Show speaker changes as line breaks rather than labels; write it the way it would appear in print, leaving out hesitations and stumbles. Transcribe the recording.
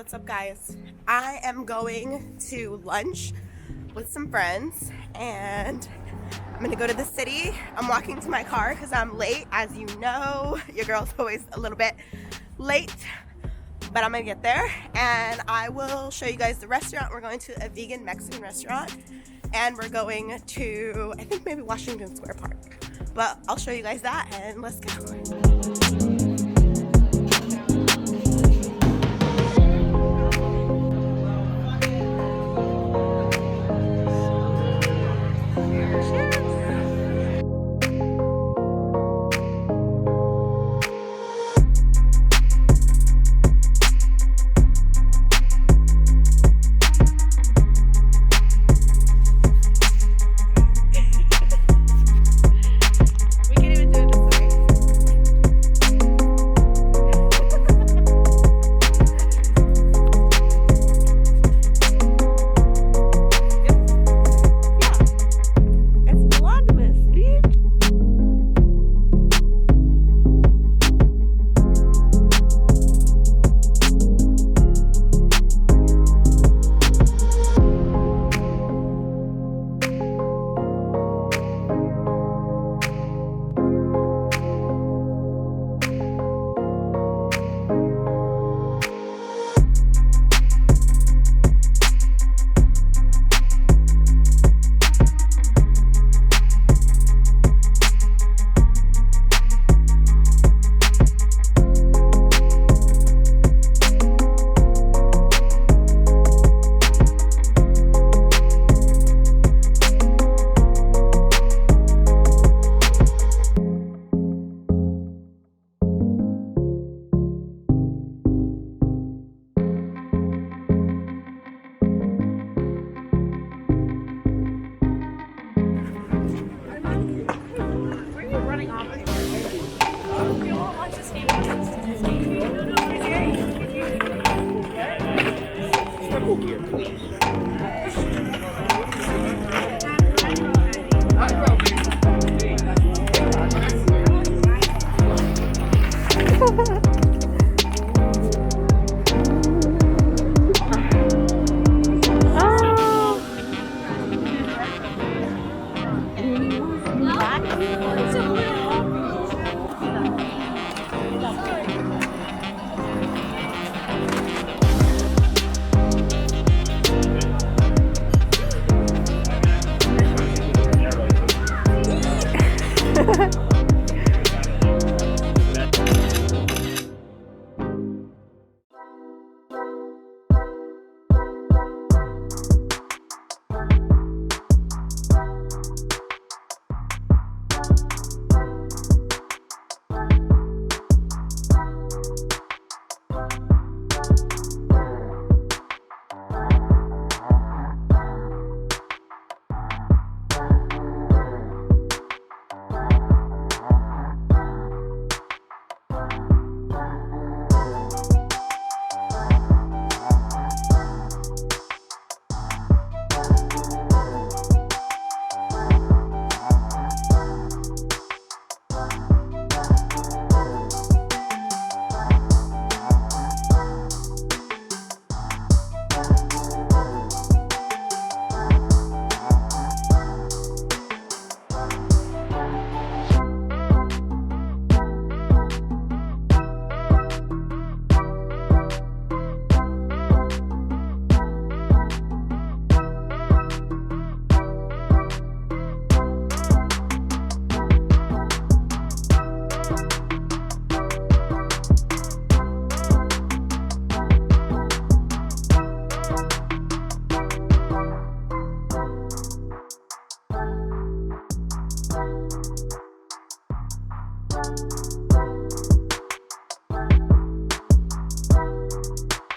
What's up, guys? I am going to lunch with some friends and I'm gonna go to the city. I'm walking to my car because I'm late. As you know, your girl's always a little bit late, but I'm gonna get there and I will show you guys the restaurant. We're going to a vegan Mexican restaurant and we're going to, I think, maybe Washington Square Park, but I'll show you guys that and let's go.